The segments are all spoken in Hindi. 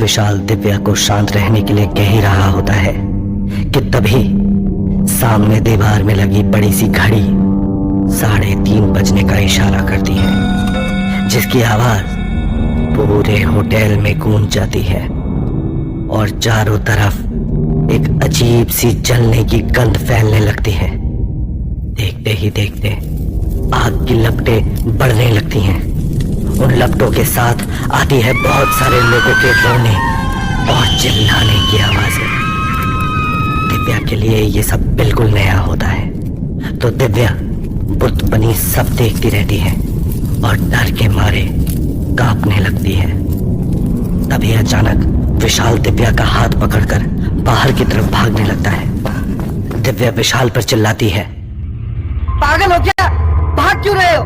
विशाल दिव्या को शांत रहने के लिए कह ही रहा होता है कि तभी सामने दीवार में लगी बड़ी सी घड़ी 3:30 बजने का इशारा करती है, जिसकी आवाज पूरे होटल में गूंज जाती है और चारों तरफ एक अजीब सी जलने की गंध फैलने लगती है। देखते ही देखते आग की लपटें बढ़ने लगती हैं। उन लपटों के साथ आती है बहुत सारे लोगों के रोने और चिल्लाने की आवाजें। दिव्या के लिए ये सब बिल्कुल नया होता है, तो दिव्या बुत बनी सब देखती रहती है और डर के मारे कांपने लगती है। तभी अचानक विशाल दिव्या का हाथ पकड़कर बाहर की तरफ भागने लगता है। दिव्या विशाल पर चिल्लाती है, पागल हो क्या? भाग क्यों रहे हो?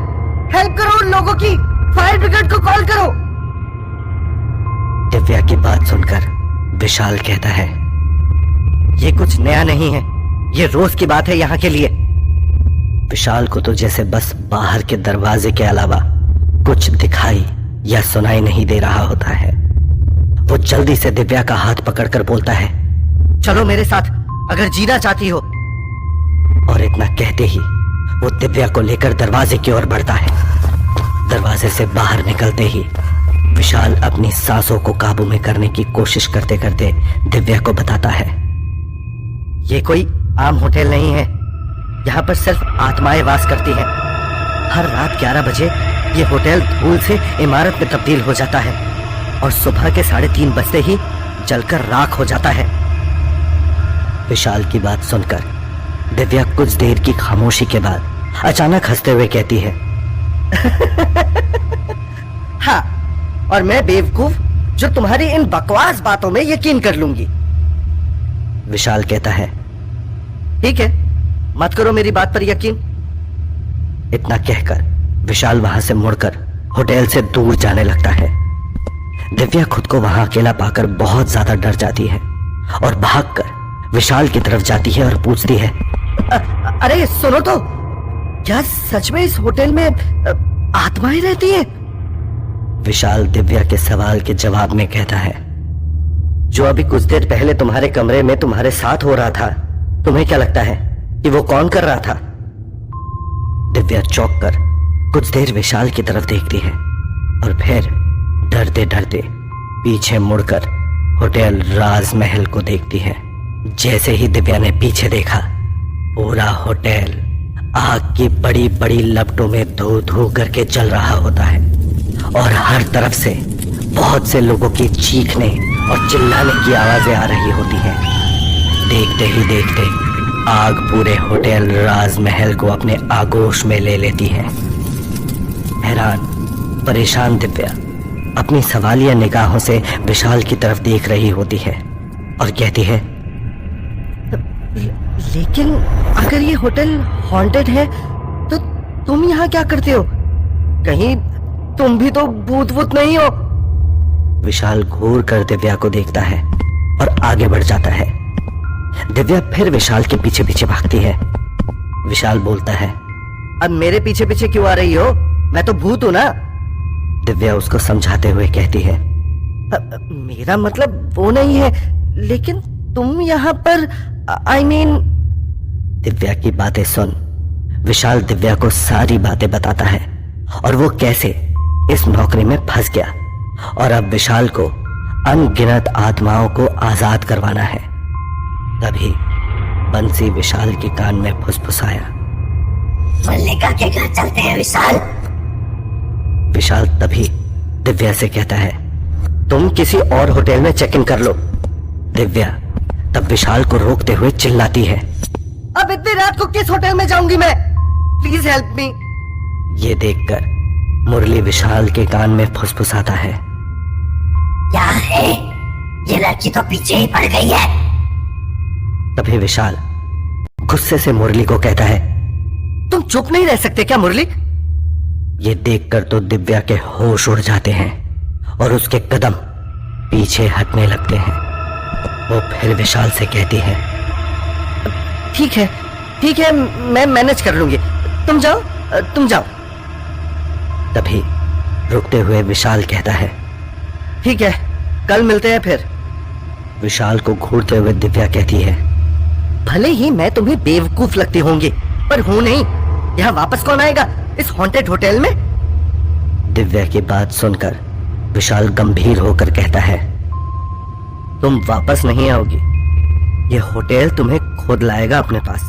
हेल्प करो उन लोगों की, फायर ब्रिगेड को कॉल करो। दिव्या की बात सुनकर विशाल कहता है, ये कुछ नया नहीं है, ये रोज की बात है यहाँ के लिए। विशाल को तो जैसे बस बाहर के दरवाजे के अलावा कुछ दिखाई या सुनाई नहीं दे रहा होता है। वो जल्दी से दिव्या का हाथ पकड़कर बोलता है, चलो मेरे साथ अगर जीना चाहती हो। और इतना कहते ही वो दिव्या को लेकर दरवाजे की ओर बढ़ता है। दरवाजे से बाहर निकलते ही विशाल अपनी सांसों को काबू में करने की कोशिश करते करते दिव्या को बताता है, ये कोई आम होटल नहीं है, यहाँ पर सिर्फ आत्माएं वास करती हैं। हर रात 11 बजे ये होटल धूल से इमारत में तब्दील हो जाता है और सुबह के 3:30 बजते ही जलकर राख हो जाता है। विशाल की बात सुनकर दिव्या कुछ देर की खामोशी के बाद अचानक हंसते हुए कहती है, हाँ, और मैं बेवकूफ जो तुम्हारी इन बकवास बातों में यकीन कर लूंगी। विशाल कहता है, ठीक है, मत करो मेरी बात पर यकीन। इतना कहकर विशाल वहां से मुड़कर होटल से दूर जाने लगता है। दिव्या खुद को वहां अकेला पाकर बहुत ज्यादा डर जाती है और भागकर विशाल की तरफ जाती है और पूछती है, अरे सुनो तो, क्या सच में इस होटल में आत्माएं रहती हैं? विशाल दिव्या के सवाल के जवाब में कहता है, जो अभी कुछ देर पहले तुम्हारे कमरे में तुम्हारे साथ हो रहा था, तुम्हें क्या लगता है कि वो कौन कर रहा था? दिव्या चौंक कर कुछ देर विशाल की तरफ देखती है और फिर डरते डरते पीछे मुड़कर होटल राजमहल को देखती है। जैसे ही दिव्या ने पीछे देखा, पूरा होटल आग की बड़ी बड़ी लपटों में धू धू करके जल रहा होता है और हर तरफ से बहुत से लोगों की चीखने और चिल्लाने की आवाजें आ रही होती हैं। देखते ही देखते आग पूरे होटल राजमहल को अपने आगोश में ले लेती है। हैरान परेशान दिव्या अपनी सवालिया निगाहों से विशाल की तरफ देख रही होती है और कहती है, लेकिन अगर ये होटल हॉन्टेड है तो तुम यहाँ क्या करते हो? कहीं तुम भी तो भूत वूत नहीं हो? विशाल घूर कर दिव्या को देखता है और आगे बढ़ जाता है। दिव्या फिर विशाल के पीछे पीछे भागती है। विशाल बोलता है, अब मेरे पीछे पीछे क्यों आ रही हो? मैं तो भूत हूं ना। दिव्या उसको समझाते हुए कहती है, मेरा मतलब वो नहीं है, लेकिन तुम यहाँ पर I mean... दिव्या की बातें सुन विशाल दिव्या को सारी बातें बताता है और वो कैसे इस नौकरी में फंस गया और अब विशाल को अनगिनत आत्माओं को आजाद करवाना है। तभी बंसी विशाल के कान में फुसफुसाया, मल्लिका के घर चलते हैं विशाल। विशाल तभी दिव्या से कहता है, तुम किसी और होटल में चेक इन कर लो। दिव्या तब विशाल को रोकते हुए चिल्लाती है, अब इतनी रात को किस होटल में जाऊंगी मैं? Please help me. ये देखकर मुरली विशाल के कान में फुसफुसाता है, क्या है? ये लड़की तो पीछे ही पड़ गई है। तभी विशाल गुस्से से मुरली को कहता है, तुम चुप नहीं रह सकते क्या मुरली? ये देखकर तो दिव्या के होश उड़ जाते हैं और उसके कदम पीछे हटने लगते हैं। वो फिर विशाल से कहती है, ठीक है, मैं मैनेज कर लूंगी, तुम जाओ। तभी रुकते हुए विशाल कहता है। ठीक है, कल मिलते हैं फिर। विशाल को घूरते हुए दिव्या कहती है। भले ही मैं तुम्हें बेवकूफ लगती होंगी, पर हूं नहीं। यहाँ वापस कौन आएगा इस हॉन्टेड होटल में? दिव्या की बात सुनकर विशाल गंभीर होकर कहता है। तुम वापस नहीं आओगी, ये होटल तुम्हें खुद लाएगा अपने पास।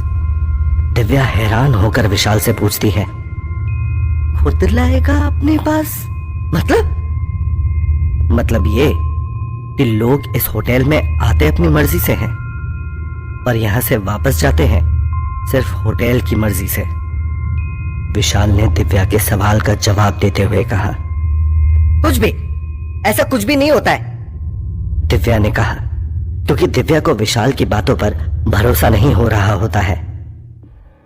दिव्या हैरान होकर विशाल से पूछती है। खुद लाएगा अपने पास? मतलब ये कि लोग इस होटल में आते अपनी मर्जी से हैं, पर यहां से वापस जाते हैं सिर्फ होटल की मर्जी से। विशाल ने दिव्या के सवाल का जवाब देते हुए कहा। कुछ भी, ऐसा कुछ भी नहीं होता है, दिव्या ने कहा, क्योंकि दिव्या को विशाल की बातों पर भरोसा नहीं हो रहा होता है।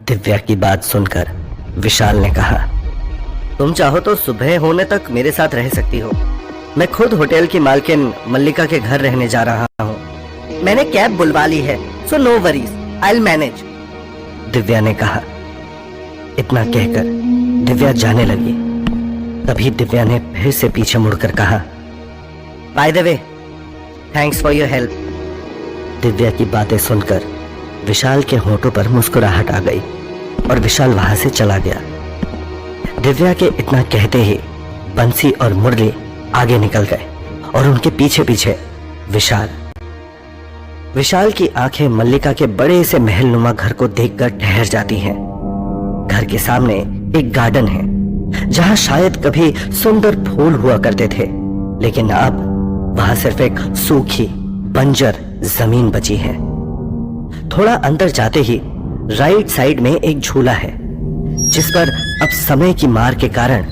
दिव्या की बात सुनकर विशाल ने कहा। तुम चाहो तो सुबह होने तक मेरे साथ रह सकती हो। मैं खुद होटल की मालकिन मल्लिका के घर रहने जा रहा हूँ। मैंने कैब बुलवा ली है, so no worries, I will manage, Divya ने कहा। इतना कहकर दिव्या जाने लगी। तभी दिव्या ने फिर से पीछे मुड़कर कहा, by the way, thanks for your help. Divya की बातें सुनकर विशाल के होठों पर मुस्कुराहट आ गई और विशाल वहां से चला गया। दिव्या के इतना कहते ही बंसी और मुरली आगे निकल गए और उनके पीछे पीछे विशाल। विशाल की आंखें मल्लिका के बड़े से महलनुमा घर को देखकर ठहर जाती हैं। घर के सामने एक गार्डन है जहां शायद कभी सुंदर फूल हुआ करते थे, लेकिन अब वहां सिर्फ एक सूखी बंजर जमीन बची है। थोड़ा अंदर जाते ही राइट साइड में एक झूला है जिस पर अब समय की मार के कारण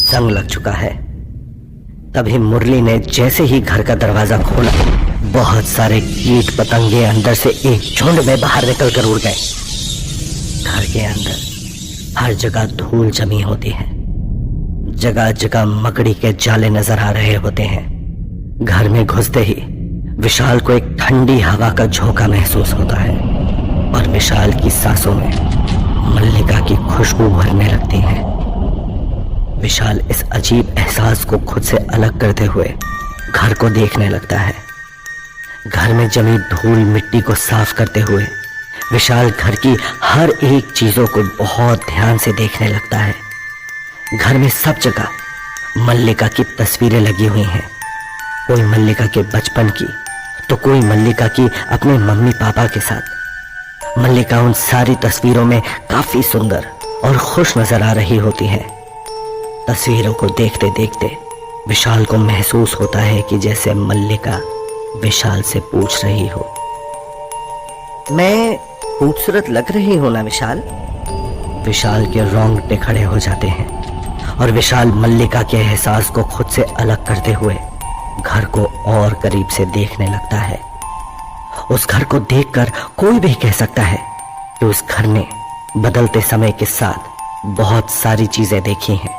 जंग लग चुका है। तभी मुरली ने जैसे ही घर का दरवाजा खोला, बहुत सारे कीट पतंगे अंदर से एक झुंड में बाहर निकल कर उड़ गए। घर के अंदर हर जगह धूल जमी होती है, जगह जगह मकड़ी के जाले नजर आ रहे होते हैं। घर में घुसते ही विशाल को एक ठंडी हवा का झोंका महसूस होता है और विशाल की सांसों में मल्लिका की खुशबू भरने लगती है। विशाल इस अजीब एहसास को खुद से अलग करते हुए घर को देखने लगता है। घर में जमी धूल मिट्टी को साफ करते हुए विशाल घर की हर एक चीजों को बहुत ध्यान से देखने लगता है। घर में सब जगह मल्लिका की तस्वीरें लगी हुई हैं, कोई मल्लिका के बचपन की तो कोई मल्लिका की अपने मम्मी पापा के साथ। मल्लिका उन सारी तस्वीरों में काफी सुंदर और खुश नजर आ रही होती है। तस्वीरों को देखते देखते विशाल को महसूस होता है कि जैसे मल्लिका विशाल से पूछ रही हो, मैं खूबसूरत लग रही हूं ना विशाल? विशाल के रोंगटे खड़े हो जाते हैं और विशाल मल्लिका के एहसास को खुद से अलग करते हुए घर को और करीब से देखने लगता है। उस घर को देखकर कोई भी कह सकता है कि उस घर ने बदलते समय के साथ बहुत सारी चीजें देखी हैं।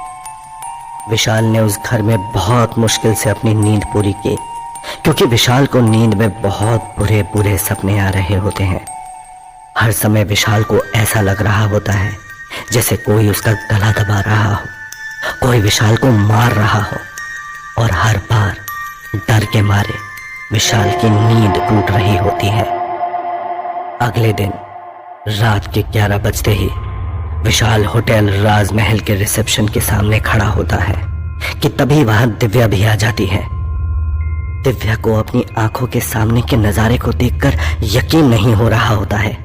विशाल ने उस घर में बहुत मुश्किल से अपनी नींद पूरी की, क्योंकि विशाल को नींद में बहुत बुरे बुरे सपने आ रहे होते हैं। हर समय विशाल को ऐसा लग रहा होता है जैसे कोई उसका गला दबा रहा हो, कोई विशाल को मार रहा हो, और हर बार डर के मारे विशाल की नींद टूट रही होती है। अगले दिन रात के 11 बजते ही विशाल होटल राजमहल के रिसेप्शन के सामने खड़ा होता है कि तभी वहां दिव्या भी आ जाती है। दिव्या को अपनी आंखों के सामने के नजारे को देखकर यकीन नहीं हो रहा होता है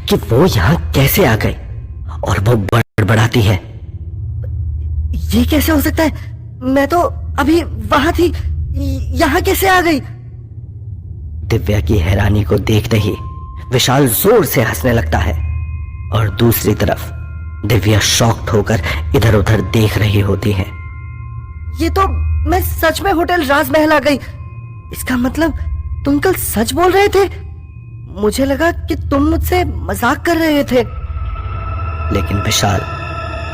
कि वो यहाँ कैसे आ गई, और वो बड़बड़ाती है, ये कैसे हो सकता है? मैं तो अभी वहां थी, यहाँ कैसे आ गई? दिव्या की हैरानी को देखते ही विशाल जोर से हंसने लगता है और दूसरी तरफ दिव्या शॉक्ड होकर इधर उधर देख रही होती है। ये तो मैं सच में होटल राजमहल आ गई। इसका मतलब तुम कल सच बोल रहे थे। मुझे लगा कि तुम मुझसे मजाक कर रहे थे। लेकिन विशाल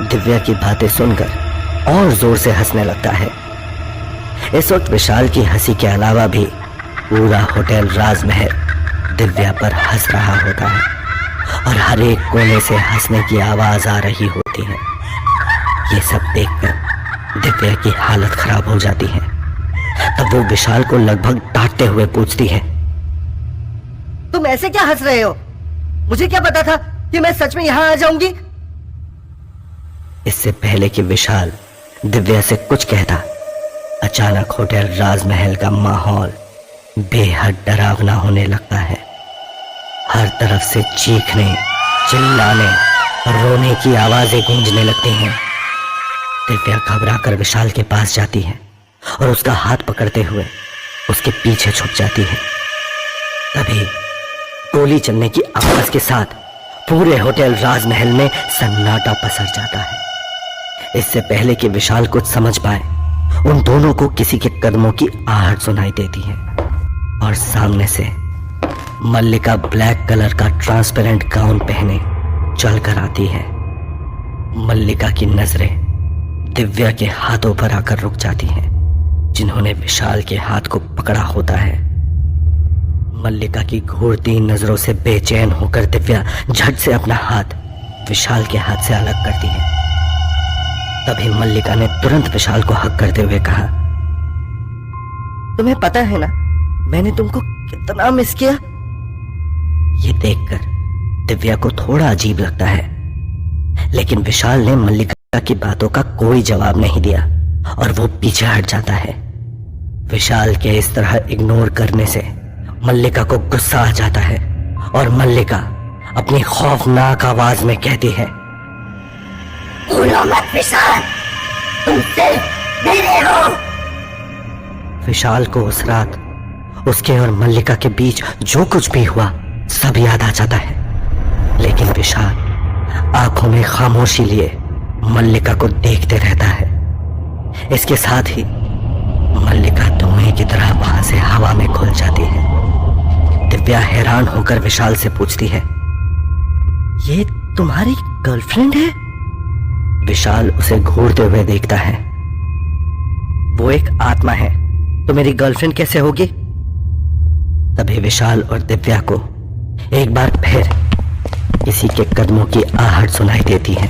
दिव्या की बातें सुनकर और जोर से हंसने लगता है। इस वक्त विशाल की हंसी के अलावा भी पूरा होटल राजमहल दिव्या पर हंस रहा होता है और हर एक कोने से हंसने की आवाज आ रही होती है। ये सब देखकर दिव्या की हालत खराब हो जाती है। तब वो विशाल को लगभग डांटते हुए पूछती है, तुम ऐसे क्या हंस रहे हो? मुझे क्या पता था कि मैं सच में यहां आ जाऊंगी? इससे पहले कि विशाल दिव्या से कुछ कहता, अचानक होटल राजमहल का माहौल बेहद डरावना होने लगता है। हर तरफ से चीखने, चिल्लाने और रोने की आवाजें गूंजने लगती हैं। दिव्या घबराकर विशाल के पास जाती है और उसका हाथ पकड़ते हुए उसके पीछे छुप जाती है। तभी गोली चलने की आवाज के साथ पूरे होटल राजमहल में सन्नाटा पसर जाता है। इससे पहले कि विशाल कुछ समझ पाए, उन दोनों को किसी के कदमों की आहट सुनाई देती है और सामने से मल्लिका ब्लैक कलर का ट्रांसपेरेंट गाउन पहने चलकर आती है। मल्लिका की नजरें दिव्या के हाथों पर आकर रुक जाती हैं, जिन्होंने विशाल के हाथ को पकड़ा होता है। मल्लिका की घूरती नजरों से बेचैन होकर दिव्या झट से अपना हाथ विशाल के हाथ से अलग करती है। तभी मल्लिका ने तुरंत विशाल को हक करते हुए कहा, तुम्हें पता है ना मैंने तुमको कितना मिस किया? ये देखकर दिव्या को थोड़ा अजीब लगता है, लेकिन विशाल ने मल्लिका की बातों का कोई जवाब नहीं दिया और वो पीछे हट जाता है। विशाल के इस तरह इग्नोर करने से मल्लिका को गुस्सा आ जाता है और मल्लिका अपनी खौफनाक आवाज में कहती है, भूलो मत विशाल, तुम सिर्फ मेरे हो। विशाल को उस रात उसके और मल्लिका के बीच जो कुछ भी हुआ सब याद आ जाता है, लेकिन विशाल आंखों में खामोशी लिए मल्लिका को देखते रहता है। इसके साथ ही मल्लिका धुएं की तरह वहां से हवा में घुल जाती है। दिव्या हैरान होकर विशाल से पूछती है, ये तुम्हारी गर्लफ्रेंड है? विशाल उसे घूरते हुए देखता है। वो एक आत्मा है तो मेरी गर्लफ्रेंड कैसे होगी? तभी विशाल और दिव्या को एक बार फिर किसी के कदमों की आहट सुनाई देती है।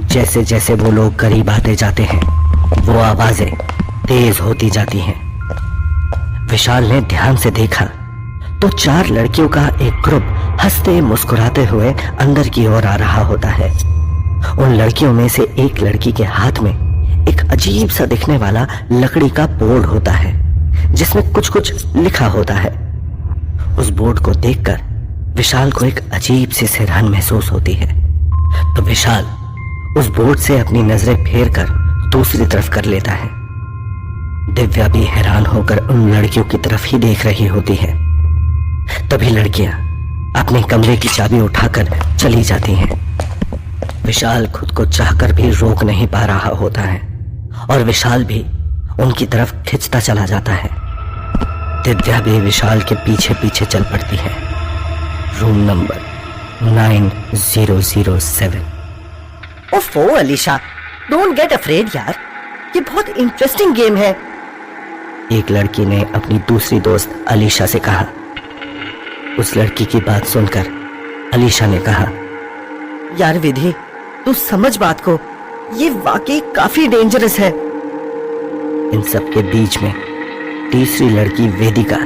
जैसे जैसे वो लोग करीब आते जाते हैं, वो आवाजें तेज होती जाती हैं। विशाल ने ध्यान से देखा तो 4 लड़कियों का एक ग्रुप हंसते मुस्कुराते हुए अंदर की ओर आ रहा होता है। उन लड़कियों में से एक लड़की के हाथ में एक अजीब सा दिखने वाला लकड़ी का बोर्ड होता है, जिसमें कुछ कुछ लिखा होता है। उस बोर्ड को देखकर विशाल को एक अजीब सी सिरहन महसूस होती है, तो विशाल उस बोर्ड से अपनी नजरें फेर कर दूसरी तरफ कर लेता है। दिव्या भी हैरान होकर उन लड़कियों की तरफ ही देख रही होती है। तभी लड़कियां अपने कमरे की चाबी उठाकर चली जाती हैं। विशाल खुद को चाहकर भी रोक नहीं पा रहा होता है और विशाल भी उनकी तरफ खिंचता चला जाता है। दिव्या भी विशाल के पीछे पीछे चल पड़ती है। Room number 9007। ओफो अलीशा, डोंट गेट अफ्रेड यार, ये बहुत इंटरेस्टिंग गेम है। एक लड़की ने अपनी दूसरी दोस्त अलीशा से कहा। उस लड़की की बात सुनकर अलीशा ने कहा, यार विधि, तू समझ बात को, ये वाकई काफी डेंजरस है। इन सब के बीच में तीसरी लड़की वेदिका,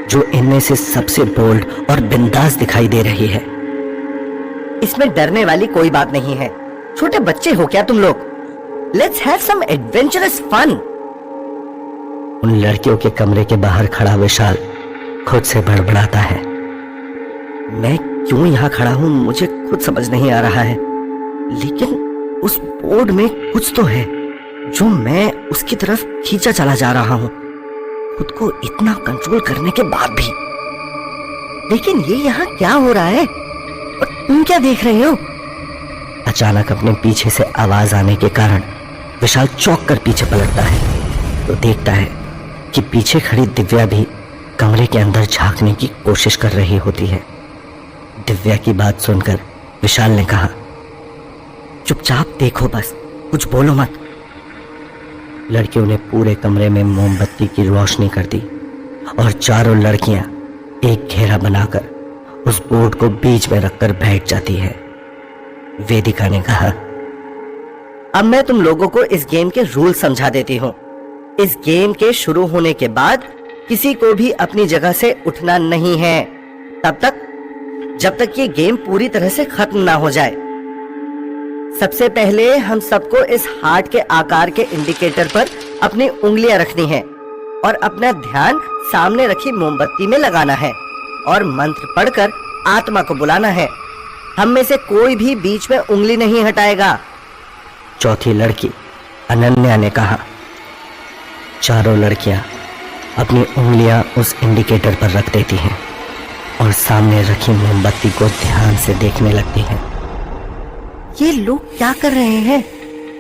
जो इनमें से सबसे बोल्ड और बिंदास दिखाई दे रही है। इसमें डरने वाली कोई बात नहीं है, छोटे बच्चे हो क्या तुम लोग? Let's have some adventurous fun. उन लड़कियों के कमरे के बाहर खड़ा विशाल खुद से बड़बड़ाता है, मैं क्यों यहाँ खड़ा हूँ मुझे खुद समझ नहीं आ रहा है, लेकिन उस बोर्ड में कुछ तो है जो मैं उसकी तरफ खींचा चला जा रहा हूँ, खुद को इतना कंट्रोल करने के बाद भी। लेकिन ये यहाँ क्या हो रहा है और तुम क्या देख रहे हो? अचानक अपने पीछे से आवाज आने के कारण विशाल चौंक कर पीछे पलटता है तो देखता है कि पीछे खड़ी दिव्या भी कमरे के अंदर झांकने की कोशिश कर रही होती है। दिव्या की बात सुनकर विशाल ने कहा, चुपचाप देखो बस, कुछ बोलो मत। लड़कियों ने पूरे कमरे में मोमबत्ती की रोशनी कर दी और चारों लड़कियां एक घेरा बनाकर उस बोर्ड को बीच में रखकर बैठ जाती है। वेदिका ने कहा, अब मैं तुम लोगों को इस गेम के रूल समझा देती हूँ। इस गेम के शुरू होने के बाद किसी को भी अपनी जगह से उठना नहीं है तब तक जब तक ये गेम पूरी तरह से खत्म ना हो जाए। सबसे पहले हम सबको इस हार्ट के आकार के इंडिकेटर पर अपनी उंगलियां रखनी है और अपना ध्यान सामने रखी मोमबत्ती में लगाना है और मंत्र पढ़कर आत्मा को बुलाना है। हम में से कोई भी बीच में उंगली नहीं हटाएगा। चौथी लड़की अनन्या ने कहा। चारों लड़कियां अपनी उंगलियां उस इंडिकेटर पर रख देती हैं और सामने रखी मोमबत्ती को ध्यान से देखने लगती हैं। ये लोग क्या कर रहे हैं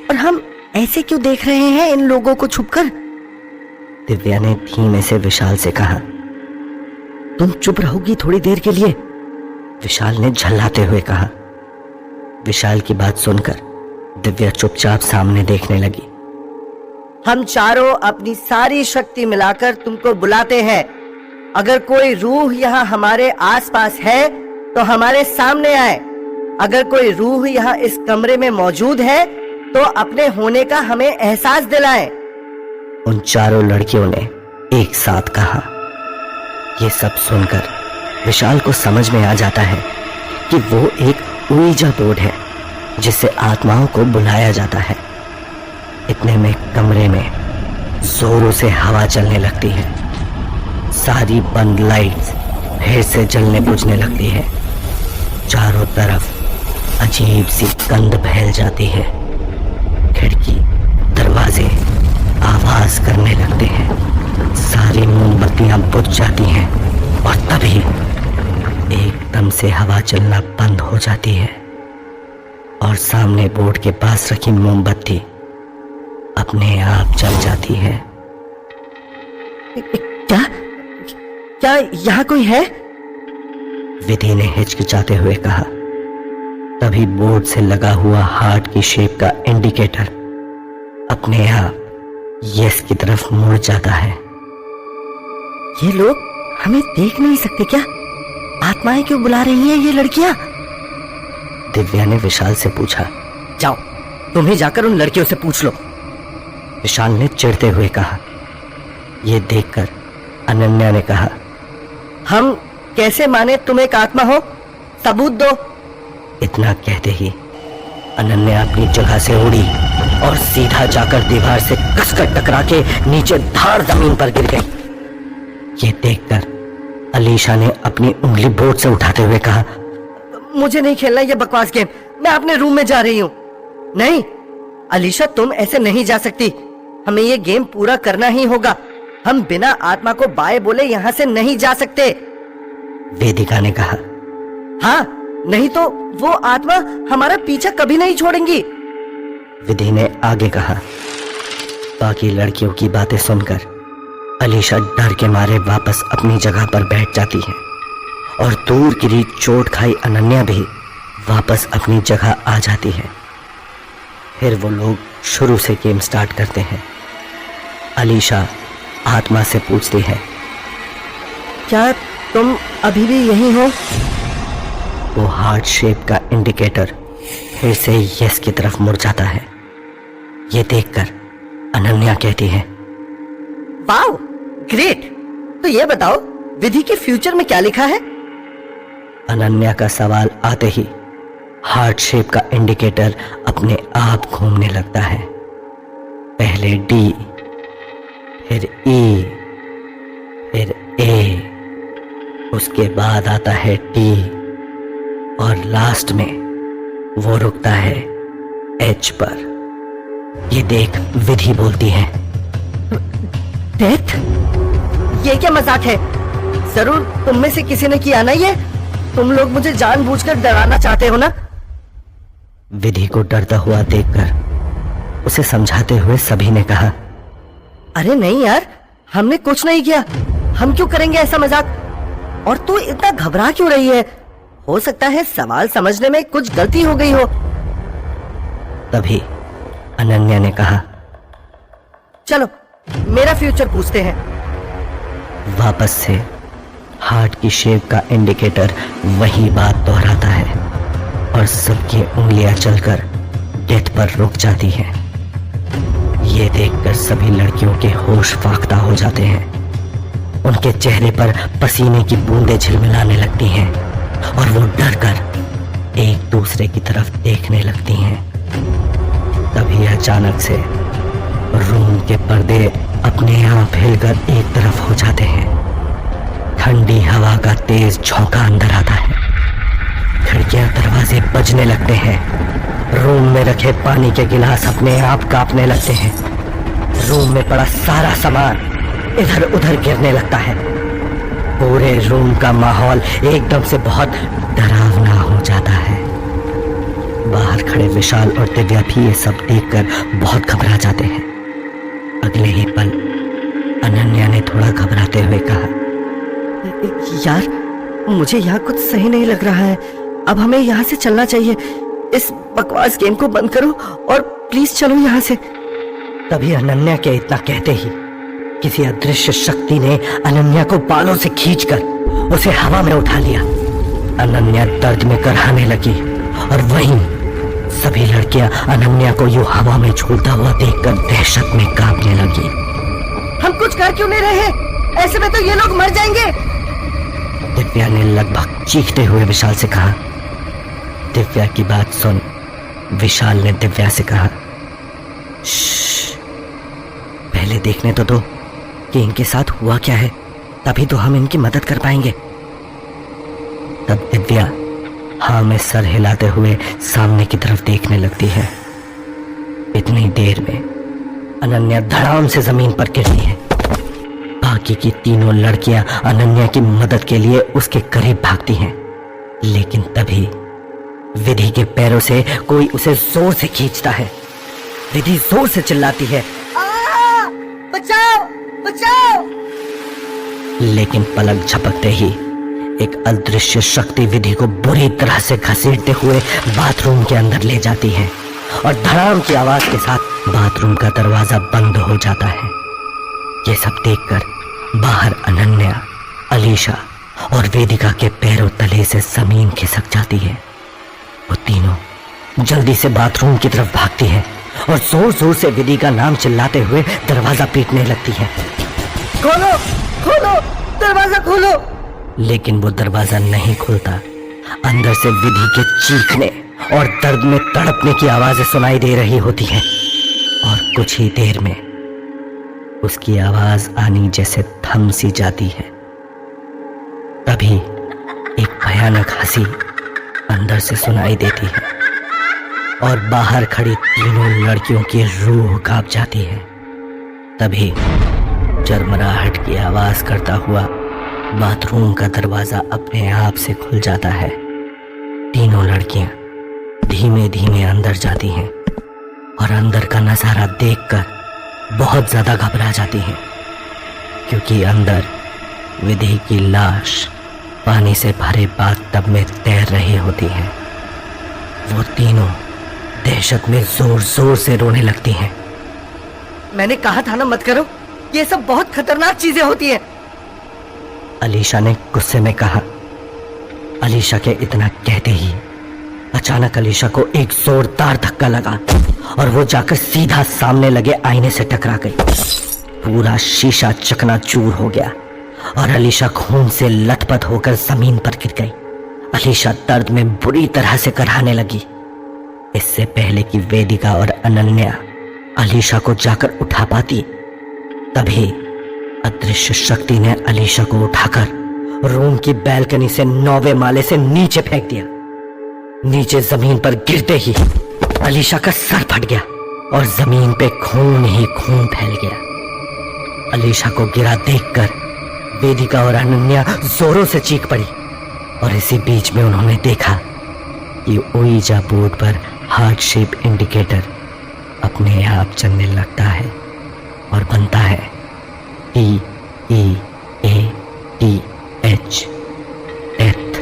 और हम ऐसे क्यों देख रहे हैं इन लोगों को छुपकर? दिव्या ने धीमे से विशाल से कहा। तुम चुप रहोगी थोड़ी देर के लिए? विशाल ने झल्लाते हुए कहा। विशाल की बात सुनकर दिव्या चुपचाप सामने देखने लगी। हम चारों अपनी सारी शक्ति मिलाकर तुमको बुलाते हैं। अगर कोई रूह यहाँ हमारे आसपास है तो हमारे सामने आए। अगर कोई रूह यहाँ इस कमरे में मौजूद है तो अपने होने का हमें एहसास दिलाएं। उन चारों लड़कियों ने एक साथ कहा। ये सब सुनकर विशाल को समझ में आ जाता है कि वो एक ouija बोर्ड है जिससे आत्माओं को बुलाया जाता है। इतने में कमरे में जोरों से हवा चलने लगती है। सारी बंद लाइट्स फिर से जलने बुझने लगती है। चारों तरफ अजीब सी गंध फैल जाती है। खिड़की दरवाजे आवाज करने लगते हैं। सारी मोमबत्तियां बुझ जाती हैं और तभी एकदम से हवा चलना बंद हो जाती है और सामने बोर्ड के पास रखी मोमबत्ती अपने आप जल जाती है। क्या क्या यहाँ कोई है? विधि ने हिचकिचाते हुए कहा। तभी बोर्ड से लगा हुआ हार्ट की शेप का इंडिकेटर अपने आप यस की तरफ मुड़ जाता है। ये लोग हमें देख नहीं सकते क्या? आत्माएं क्यों बुला रही हैं ये लड़कियां? दिव्या ने विशाल से पूछा। जाओ तुम ही जाकर उन लड़कियों से पूछ लो। विशाल ने चिढ़ते हुए कहा। यह देखकर अनन्या ने कहा। हम कैसे माने तुम एक आत्मा हो? सबूत दो। इतना कहते ही अनन्या अपनी जगह से उड़ी और सीधा जाकर दीवार से कसकर टकरा के नीचे धाड़ जमीन पर गिर गई। ये देखकर अलीशा ने अपनी उंगली बोर्ड से उठाते हुए कहा। मुझे नहीं खेलना ये बकवास गेम। मैं अपने रूम में जा रही हूँ। नहीं अलीशा, तुम ऐसे नहीं जा सकती। हमें ये गेम पूरा करना ही होगा। हम बिना आत्मा को बाय बोले यहाँ से नहीं जा सकते। वेदिका ने कहा। हाँ, नहीं तो वो आत्मा हमारा पीछा कभी नहीं छोड़ेंगी। विधि ने आगे कहा। बाकी लड़कियों की बातें सुनकर अलीशा डर के मारे वापस अपनी जगह पर बैठ जाती है और दूर गिरी चोट खाई अनन्या भी वापस अपनी जगह आ जाती है। फिर वो लोग शुरू से गेम स्टार्ट करते हैं। अलीशा आत्मा से पूछती है। क्या तुम अभी भी यहीं हो? वो हार्ट शेप का इंडिकेटर फिर से यस की तरफ मुड़ जाता है। ये देखकर अनन्या कहती है। Wow, great. तो ये बताओ विधि के फ्यूचर में क्या लिखा है? अनन्या का सवाल आते ही हार्ट शेप का इंडिकेटर अपने आप घूमने लगता है। पहले डी, फिर ई, फिर ए, उसके बाद आता है टी और लास्ट में वो रुकता है एच पर। ये देख विधि बोलती है। डेथ? ये क्या मजाक है? जरूर तुम में से किसी ने किया ना ये? तुम लोग मुझे जानबूझकर डराना चाहते हो ना? विधि को डरता हुआ देखकर उसे समझाते हुए सभी ने कहा। अरे नहीं यार, हमने कुछ नहीं किया। हम क्यों करेंगे ऐसा मजाक? और तू इतना घबरा क्यों रही है? हो सकता है सवाल समझने में कुछ गलती हो गई हो। तभी अनन्या ने कहा। चलो मेरा फ्यूचर पूछते हैं। वापस से हार्ट की शेप का इंडिकेटर वही बात दोहराता है और सबकी उंगलियां चलकर डेथ पर रुक जाती है। ये देखकर सभी लड़कियों के होश फाख्ता हो जाते हैं। उनके चेहरे पर पसीने की बूंदें झिलमिलाने लगती हैं और वो डरकर एक दूसरे की तरफ देखने लगती हैं। तभी अचानक से रूम के पर्दे अपने आप हिलकर एक तरफ हो जाते हैं। ठंडी हवा का तेज झोंका अंदर आता है। खिड़कियां दरवाजे बजने लगते हैं। रूम में रखे पानी के गिलास अपने आप कांपने लगते हैं। रूम में पड़ा सारा सामान इधर उधर गिरने लगता है। पूरे रूम का माहौल एकदम से बहुत डरावना हो जाता है। बाहर खड़े विशाल और दिव्या भी ये सब देखकर बहुत घबरा जाते हैं। अगले ही पल अनन्या ने थोड़ा घबराते हुए कहा, यार, मुझे यहाँ कुछ सही नहीं लग रहा है। अब हमें यहाँ से चलना चाहिए। इस बकवास गेम को बंद करो और प्लीज चलो यहाँ से। तभी अनन्या के इतना कहते ही किसी अदृश्य शक्ति ने अनन्या को बालों से खींचकर उसे हवा में उठा लिया। अनन्या दर्द में करहाने लगी और वहीं सभी लड़कियां अनन्या को यूं हवा में झूलता हुआ देखकर दहशत में कांपने लगी। हम कुछ कर क्यों नहीं रहे? ऐसे में तो ये लोग मर जाएंगे। दिव्या ने लगभग चीखते हुए विशाल से कहा। दिव्या की बात सुन विशाल ने दिव्या से कहा, श्श्श, पहले देखने तो दो कि इनके साथ हुआ क्या है, तभी तो हम इनकी मदद कर पाएंगे। तब दिव्या हाँ में सर हिलाते हुए सामने की तरफ देखने लगती है। इतनी देर में अनन्या धड़ाम से जमीन पर गिरती है। बाकी की तीनों लड़कियां अनन्या की मदद के लिए उसके करीब भागती हैं, लेकिन तभी विधि के पैरों से कोई उसे जोर से खींचता है। विधि जोर से चिल्लाती है, बचाओ बचाओ। लेकिन पलक झपकते ही एक अदृश्य शक्ति विधि को बुरी तरह से घसीटते हुए बाथरूम के अंदर ले जाती है और धड़ाम की आवाज के साथ बाथरूम का दरवाजा बंद हो जाता है। ये सब देखकर बाहर अनन्या, अलीशा और वेदिका के पैरों तले से जमीन खिसक जाती है। वो तीनों जल्दी से बाथरूम की तरफ भागती है और जोर जोर से विधि का नाम चिल्लाते हुए दरवाजा पीटने लगती है। खोलो खोलो, दरवाजा खोलो। लेकिन वो दरवाजा नहीं खुलता। अंदर से विधि के चीखने और दर्द में तड़पने की आवाजें सुनाई दे रही होती हैं और कुछ ही देर में उसकी आवाज आनी जैसे थम सी जाती है। तभी एक भयानक हंसी अंदर से सुनाई देती है और बाहर खड़ी तीनों लड़कियों की रूह कांप जाती है। तभी चरमराहट की आवाज करता हुआ बाथरूम का दरवाजा अपने आप से खुल जाता है। तीनों लड़कियां धीमे धीमे अंदर जाती हैं और अंदर का नजारा देखकर बहुत ज्यादा घबरा जाती हैं, क्योंकि अंदर विधि की लाश पानी से भरे बाथटब में तैर रही होती है। वो तीनों दहशत में जोर जोर से रोने लगती हैं। मैंने कहा था ना मत करो, ये सब बहुत खतरनाक चीजें होती हैं। अलीशा ने गुस्से में कहा। अलीशा के इतना कहते ही अचानक अलीशा को एक जोरदार धक्का लगा और वो जाकर सीधा सामने लगे आईने से टकरा गई। पूरा शीशा चकनाचूर हो गया और अलीशा खून से लथपथ होकर जमीन पर गिर गई। अलीशा दर्द में बुरी तरह से कराहने लगी। इससे पहले कि वेदिका और अनन्या अलीशा को जाकर उठा पाती, तभी अदृश्य शक्ति ने अलीशा को उठाकर रूम की बैल्कनी से 9वें माले से नीचे फेंक दिया। नीचे जमीन पर गिरते ही अलीशा का सर फट गया और जमीन पे खून ही खून फैल गया। अलीशा को गिरा देखकर वेदिका और अनन्या जोरों से चीख पड़ी और इसी बीच में उन्होंने देखा कि ओइजा बोर्ड पर हार्ट शेप इंडिकेटर अपने आप चलने लगता है और बनता है TEATH, डेथ।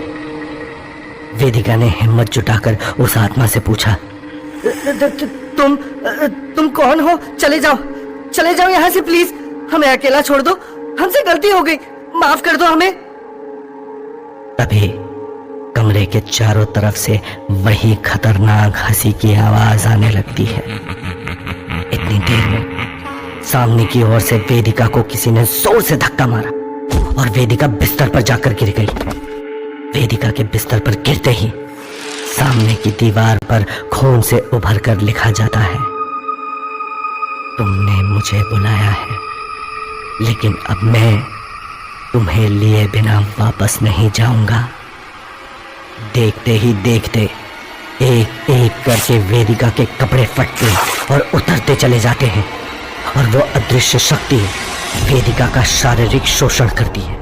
वेदिका ने हिम्मत जुटाकर उस आत्मा से पूछा, तुम कौन हो? चले जाओ यहाँ से प्लीज। हमें अकेला छोड़ दो, हमसे गलती हो गई, माफ कर दो हमें। तभी कमरे के चारों तरफ से वही खतरनाक हंसी की आवाज आने लगती है। इतनी देर में सामने की ओर से वेदिका को किसी ने जोर से धक्का मारा और वेदिका बिस्तर पर जाकर गिर गई। वेदिका के बिस्तर पर गिरते ही सामने की दीवार पर खून से उभर कर लिखा जाता है, तुमने मुझे बुलाया है, लेकिन अब मैं तुम्हें लिए बिना वापस नहीं जाऊंगा। देखते ही देखते एक एक करके वेदिका के कपड़े फटते और उतरते चले जाते हैं और वो अदृश्य शक्ति वेदिका का शारीरिक शोषण करती है।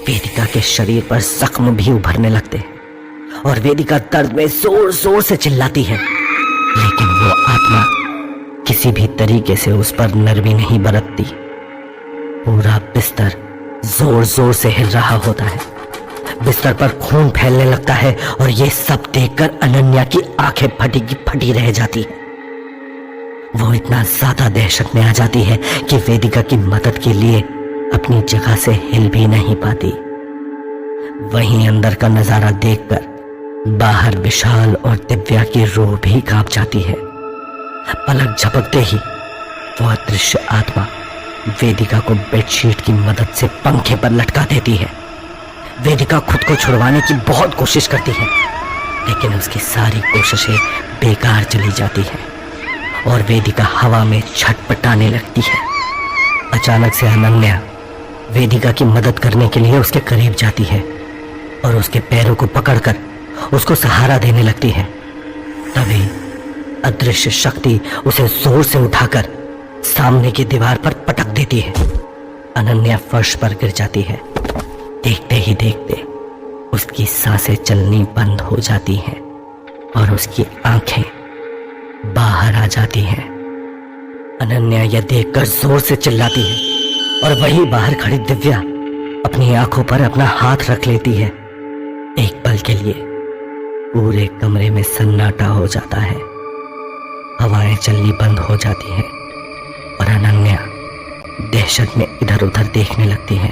वेदिका के शरीर पर जख्म भी उभरने लगते हैं और वेदिका दर्द में जोर जोर से चिल्लाती है, लेकिन वो आत्मा किसी भी तरीके से उस पर नरमी नहीं बरतती। पूरा बिस्तर जोर जोर से हिल रहा होता है, बिस्तर पर खून फैलने लगता है और ये सब देखकर अनन्या की आंखें फटी की फटी रह जाती है। वो इतना ज्यादा दहशत में आ जाती है कि वेदिका की मदद के लिए अपनी जगह से हिल भी नहीं पाती। वहीं अंदर का नजारा देखकर बाहर विशाल और दिव्या की रूह भी कांप जाती है। पलक झपकते ही वो अदृश्य आत्मा वेदिका को बेडशीट की मदद से पंखे पर लटका देती है। वेदिका खुद को छुड़वाने की बहुत कोशिश करती है, लेकिन उसकी सारी कोशिशें बेकार चली जाती हैं और वेदिका हवा में छटपटाने लगती है। अचानक से अनन्या वेदिका की मदद करने के लिए उसके करीब जाती है और उसके पैरों को पकड़कर उसको सहारा देने लगती है। तभी अदृश्य शक्ति उसे जोर से उठाकर सामने की दीवार पर पटक देती है। अनन्या फर्श पर गिर जाती है। देखते ही देखते उसकी सांसें चलनी बंद हो जाती हैं और उसकी आंखें बाहर आ जाती हैं। अनन्या यह देखकर जोर से चिल्लाती है और वहीं बाहर खड़ी दिव्या अपनी आंखों पर अपना हाथ रख लेती है। एक पल के लिए पूरे कमरे में सन्नाटा हो जाता है, हवाएं चलनी बंद हो जाती हैं और अनन्या दहशत में इधर उधर देखने लगती है।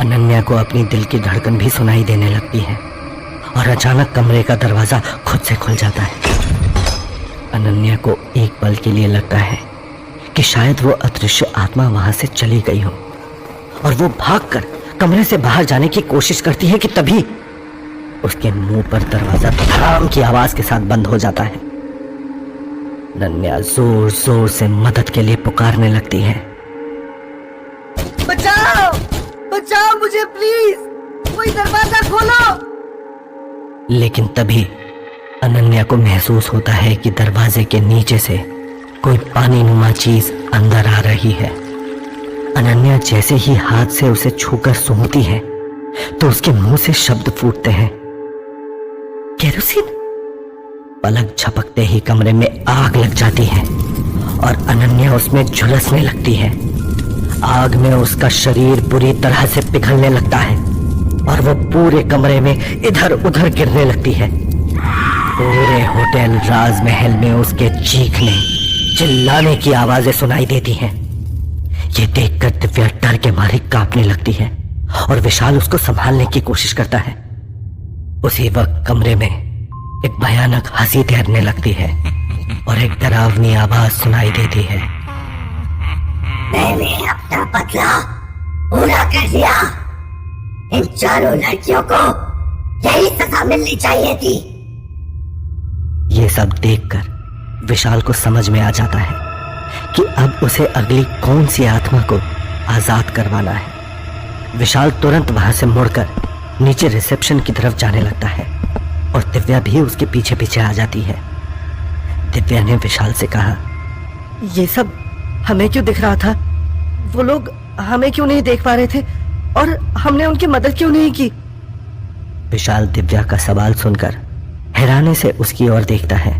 अनन्या को अपनी दिल की धड़कन भी सुनाई देने लगती है और अचानक कमरे का दरवाजा खुद से खुल जाता है। अनन्या को एक पल के लिए लगता है कि शायद वो अदृश्य आत्मा वहां से चली गई हो और वो भागकर कमरे से बाहर जाने की कोशिश करती है कि तभी उसके मुंह पर दरवाजा धड़ाम की आवाज के साथ बंद हो जाता है। अनन्या जोर जोर से मदद के लिए पुकारने लगती है, बचाओ बचाओ मुझे प्लीज, कोई दरवाजा खोलो। लेकिन तभी अनन्या को महसूस होता है कि दरवाजे के नीचे से कोई पानी नुमा चीज अंदर आ रही है। अनन्या जैसे ही हाथ से उसे छूकर सूंघती है तो उसके मुंह से शब्द फूटते हैं, केरोसिन। पलक झपकते ही कमरे में आग लग जाती है और अनन्या उसमें झुलसने लगती है। आग में उसका शरीर बुरी तरह से पिघलने लगता है और वो पूरे कमरे में इधर उधर गिरने लगती है। पूरे होटल राजमहल में उसके चीखने चिल्लाने की आवाजें सुनाई देती हैं। ये देखकर दिव्या डर के मारे कांपने लगती है और विशाल उसको संभालने की कोशिश करता है। उसी वक्त कमरे में एक भयानक हंसी तैरने लगती है और एक डरावनी आवाज सुनाई देती है, मैंने अपना बदला पूरा कर लिया। इन चारों लड़कियों को यही सजा मिलनी चाहिए थी। ये सब देखकर विशाल को समझ में आ जाता है कि अब उसे अगली कौन सी आत्मा को आजाद करवाना है। विशाल तुरंत वहां से मुड़कर नीचे रिसेप्शन की तरफ जाने लगता है और दिव्या भी उसके पीछे पीछे आ जाती है। दिव्या ने विशाल से कहा, ये सब हमें क्यों दिख रहा था? वो लोग हमें क्यों नहीं देख पा रहे थे और हमने उनकी मदद क्यों नहीं की? विशाल दिव्या का सवाल सुनकर हैरानी से उसकी ओर देखता है।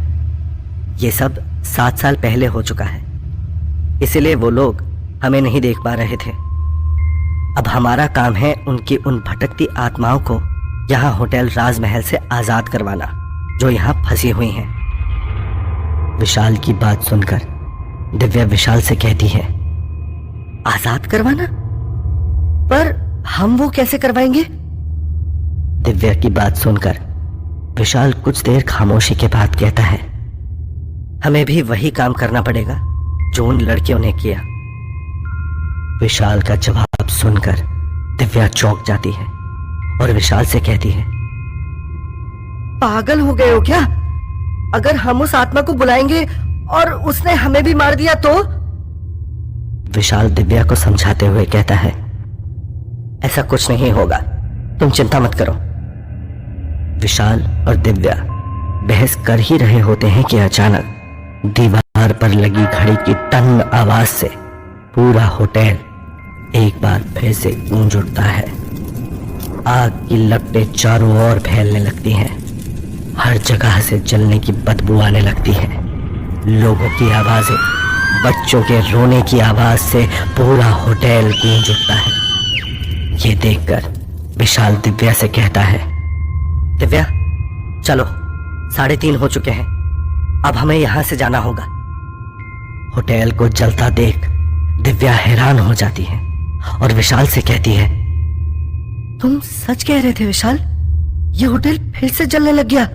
ये सब 7 साल पहले हो चुका है, इसलिए वो लोग हमें नहीं देख पा रहे थे। अब हमारा काम है उनकी उन भटकती आत्माओं को यहाँ होटल राजमहल से आजाद करवाना जो यहाँ फंसी हुई हैं। विशाल की बात सुनकर दिव्या विशाल से कहती है, आजाद करवाना? पर हम वो कैसे करवाएंगे? दिव्या की बात सुनकर विशाल कुछ देर खामोशी के बाद कहता है, हमें भी वही काम करना पड़ेगा जो उन लड़कियों ने किया। विशाल का जवाब सुनकर दिव्या चौंक जाती है और विशाल से कहती है, पागल हो गए हो क्या? अगर हम उस आत्मा को बुलाएंगे और उसने हमें भी मार दिया तो? विशाल दिव्या को समझाते हुए कहता है, ऐसा कुछ नहीं होगा, तुम चिंता मत करो। विशाल और दिव्या बहस कर ही रहे होते हैं कि अचानक दीवार पर लगी घड़ी की टन आवाज से पूरा होटल एक बार फिर से गूंज उठता है। आग की लपटें चारों ओर फैलने लगती हैं। हर जगह से जलने की बदबू आने लगती है। लोगों की आवाजें, बच्चों के रोने की आवाज से पूरा होटल गूंज उठता है। ये देखकर विशाल दिव्या से कहता है, दिव्या चलो, 3:30 हो चुके हैं, अब हमें यहां से जाना होगा। होटल को जलता देख दिव्या हैरान हो जाती है और विशाल से कहती है, तुम सच कह रहे थे विशाल, ये होटल फिर से जलने लग गया?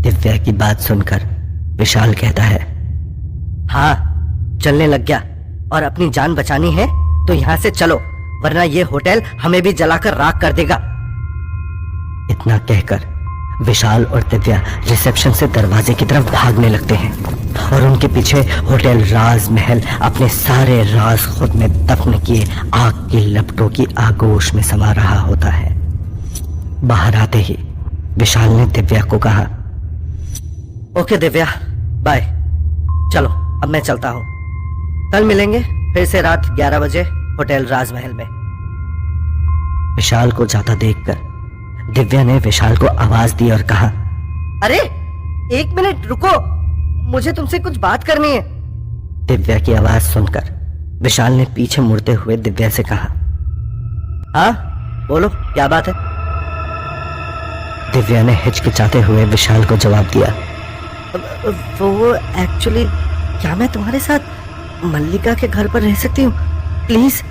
दिव्या की बात सुनकर विशाल कहता है, हाँ, जलने लग गया और अपनी जान बचानी है तो यहां से चलो, वरना ये होटल हमें भी जलाकर राख कर देगा। इतना कहकर विशाल और दिव्या रिसेप्शन से दरवाजे की तरफ भागने लगते हैं और उनके पीछे होटल राजमहल अपने सारे राज खुद में दफन किए आग की लपटों की आगोश में समा रहा होता है। बाहर आते ही विशाल ने दिव्या को कहा, ओके दिव्या, बाय, चलो अब मैं चलता हूं, कल मिलेंगे फिर से रात 11 बजे होटल राजमहल में। विशाल को जाता देखकर दिव्या ने विशाल को आवाज दी और कहा, अरे 1 मिनट रुको, मुझे तुमसे कुछ बात करनी है। दिव्या की आवाज सुनकर विशाल ने पीछे मुड़ते हुए दिव्या से कहा, हाँ बोलो, क्या बात है? दिव्या ने हिचकिचाते हुए विशाल को जवाब दिया, वो एक्चुअली, क्या मैं तुम्हारे साथ मल्लिका के घर पर रह सकती हूँ प्लीज?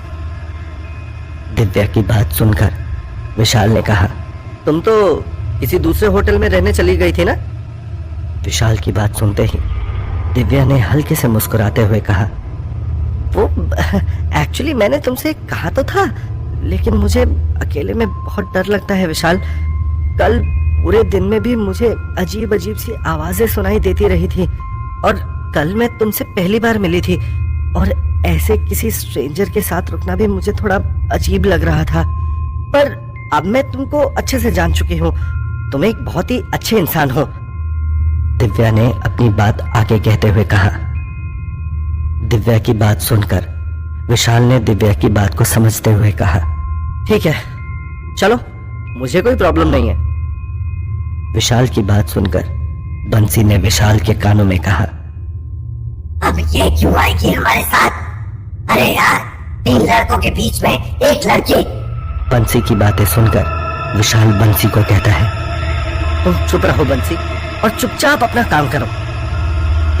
दिव्या की बात सुनकर विशाल ने कहा, तुम तो किसी दूसरे होटल में रहने चली गई थी ना? विशाल की बात सुनते ही दिव्या ने हल्के से मुस्कुराते हुए कहा, वो एक्चुअली मैंने तुमसे कहा तो था, लेकिन मुझे अकेले में बहुत डर लगता है विशाल। कल पूरे दिन में भी मुझे अजीब अजीब सी आवाजें सुनाई देती रही थी और कल मैं तुमसे पहली बार मिली थी और ऐसे किसी स्ट्रेंजर के साथ रुकना भी मुझे थोड़ा अजीब लग रहा था। पर अब मैं तुमको अच्छे से जान चुकी हूँ, तुम एक बहुत ही अच्छे इंसान हो। दिव्या ने अपनी बात आगे कहते हुए कहा। दिव्या की बात सुनकर विशाल ने दिव्या की बात को समझते हुए कहा, ठीक है चलो, मुझे कोई प्रॉब्लम नहीं है। विशाल की बात सुनकर बंसी ने विशाल के कानों में कहा, अब ये क्यों आएगी हमारे साथ? अरे यार, 3 लड़कों के बीच में एक लड़की। बंसी की बातें सुनकर विशाल बंसी को कहता है, तुम चुप रहो बंसी और चुपचाप अपना काम करो।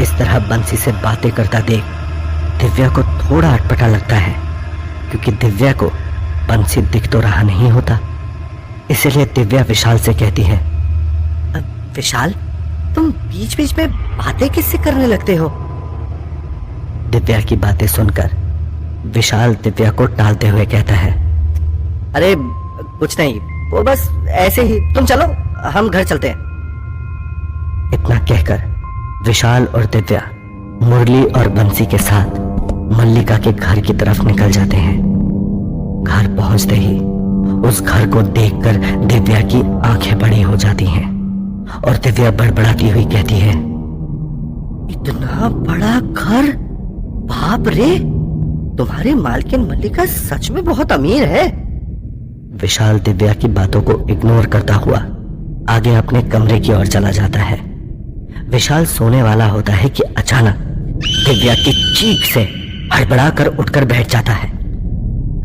इस तरह बंसी से बातें करता देख दिव्या को थोड़ा अटपटा लगता है, क्योंकि दिव्या को बंसी दिख तो रहा नहीं होता। इसलिए दिव्या विशाल से कहती है, विशाल, तुम बीच बीच में बातें किससे करने लगते हो? दिव्या की बातें सुनकर विशाल दिव्या को टालते हुए कहता है, अरे कुछ नहीं, वो बस ऐसे ही, तुम चलो हम घर चलते हैं। इतना कहकर विशाल और दिव्या मुरली और बंसी के साथ मल्लिका के घर की तरफ निकल जाते हैं। घर पहुंचते ही उस घर को देखकर दिव्या की आंखें बड़ी हो जाती हैं और दिव्या बड़बड़ाती हुई कहती है, इतना बड़ा घर, बाप रे, तुम्हारी मालकिन मल्लिका सच में बहुत अमीर है। विशाल दिव्या की बातों को इग्नोर करता हुआ आगे अपने कमरे की ओर चला जाता है। विशाल सोने वाला होता है कि अचानक दिव्या की चीख से हड़बड़ाकर उठकर बैठ जाता है।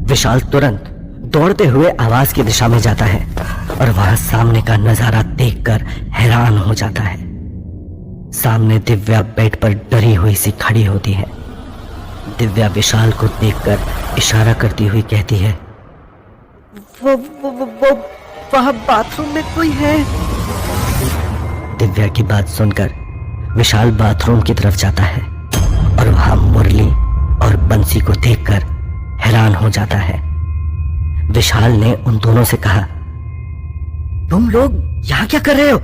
विशाल तुरंत दौड़ते हुए आवाज की दिशा में जाता है और वहां सामने का नजारा देखकर हैरान हो जाता है। सामने दिव्या बेड पर डरी हुई सी खड़ी होती है। दिव्या विशाल को देखकर इशारा करती हुई कहती है, वो वहां बाथरूम में कोई है। दिव्या की बात सुनकर विशाल बाथरूम की तरफ जाता है और वहां मुरली और बंसी को देखकर हैरान हो जाता है। विशाल ने उन दोनों से कहा, तुम लोग यहाँ क्या कर रहे हो?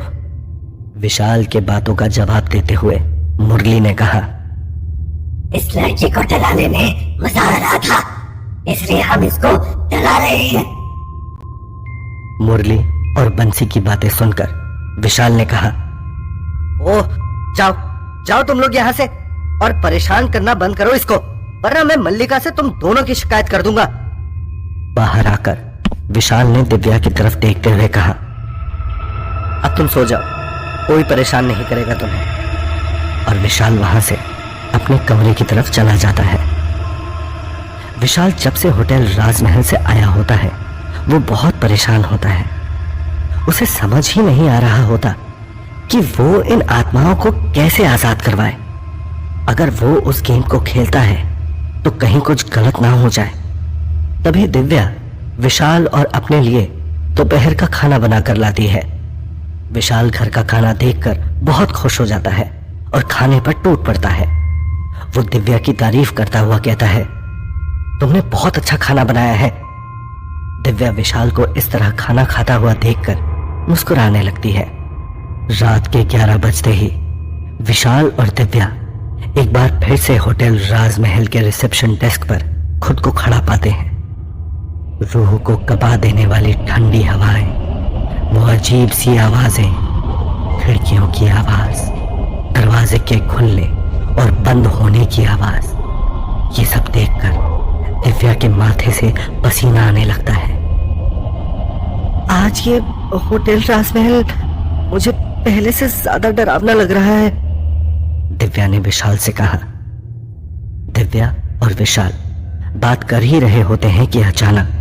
विशाल के बातों का जवाब देते हुए मुरली ने कहा, इस लड़की को डराने में मजा आ रहा था, इसलिए हम इसको डरा रहे हैं। मुरली और बंसी की बातें सुनकर विशाल ने कहा, ओह, जाओ जाओ तुम लोग यहाँ से, और परेशान करना बंद करो इसको, वरना मैं मल्लिका से तुम दोनों की शिकायत कर दूंगा। बाहर आकर विशाल ने दिव्या की तरफ देखते हुए कहा, अब तुम सो जाओ, कोई परेशान नहीं करेगा तुम्हें। और विशाल वहां से अपने कमरे की तरफ चला जाता है। विशाल जब से होटल राजमहल से आया होता है वो बहुत परेशान होता है। उसे समझ ही नहीं आ रहा होता कि वो इन आत्माओं को कैसे आजाद करवाए। अगर वो उस गेम को खेलता है तो कहीं कुछ गलत ना हो जाए। तभी दिव्या विशाल और अपने लिए दोपहर का खाना बनाकर लाती है। विशाल घर का खाना देखकर बहुत खुश हो जाता है और खाने पर टूट पड़ता है। वो दिव्या की तारीफ करता हुआ कहता है, तुमने बहुत अच्छा खाना बनाया है। दिव्या विशाल को इस तरह खाना खाता हुआ देखकर मुस्कुराने लगती है। रात के 11 बजते ही विशाल और दिव्या एक बार फिर से होटल राजमहल के रिसेप्शन डेस्क पर खुद को खड़ा पाते हैं। रूह को कबा देने वाली ठंडी हवाएं, वो अजीब सी आवाजें, खिड़कियों की आवाज, दरवाजे के खुलने और बंद होने की आवाज, ये सब देखकर दिव्या के माथे से पसीना आने लगता है। आज ये होटल राजमहल मुझे पहले से ज्यादा डरावना लग रहा है, दिव्या ने विशाल से कहा। दिव्या और विशाल बात कर ही रहे होते हैं कि अचानक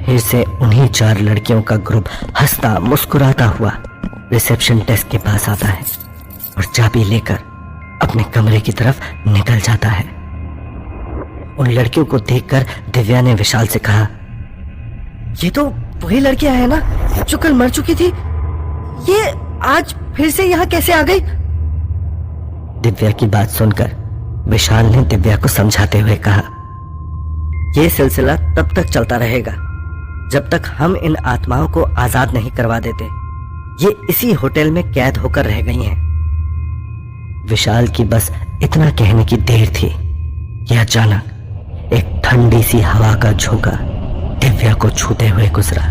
फिर से उन्हीं 4 लड़कियों का ग्रुप हंसता मुस्कुराता हुआ रिसेप्शन डेस्क के पास आता है और चाबी लेकर अपने कमरे की तरफ निकल जाता है। उन लड़कियों को देखकर दिव्या ने विशाल से कहा, ये तो वही लड़कियां हैं ना जो कल मर चुकी थी, ये आज फिर से यहाँ कैसे आ गई? दिव्या की बात सुनकर विशाल ने दिव्या को समझाते हुए कहा, ये सिलसिला तब तक चलता रहेगा जब तक हम इन आत्माओं को आजाद नहीं करवा देते। ये इसी होटल में कैद होकर रह गई हैं। विशाल की बस इतना कहने की देर थी कि अचानक एक ठंडी सी हवा का झोंका दिव्या को छूते हुए गुजरा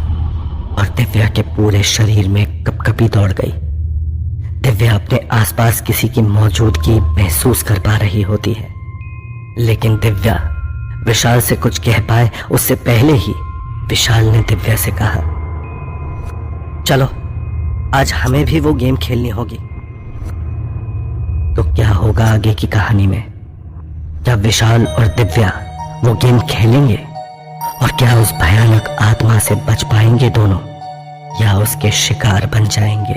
और दिव्या के पूरे शरीर में कपकपी दौड़ गई। दिव्या अपने आसपास किसी की मौजूदगी महसूस कर पा रही होती है, लेकिन दिव्या विशाल से कुछ कह पाए उससे पहले ही विशाल ने दिव्या से कहा, चलो आज हमें भी वो गेम खेलनी होगी। तो क्या होगा आगे की कहानी में? क्या विशाल और दिव्या वो गेम खेलेंगे और क्या उस भयानक आत्मा से बच पाएंगे दोनों, या उसके शिकार बन जाएंगे?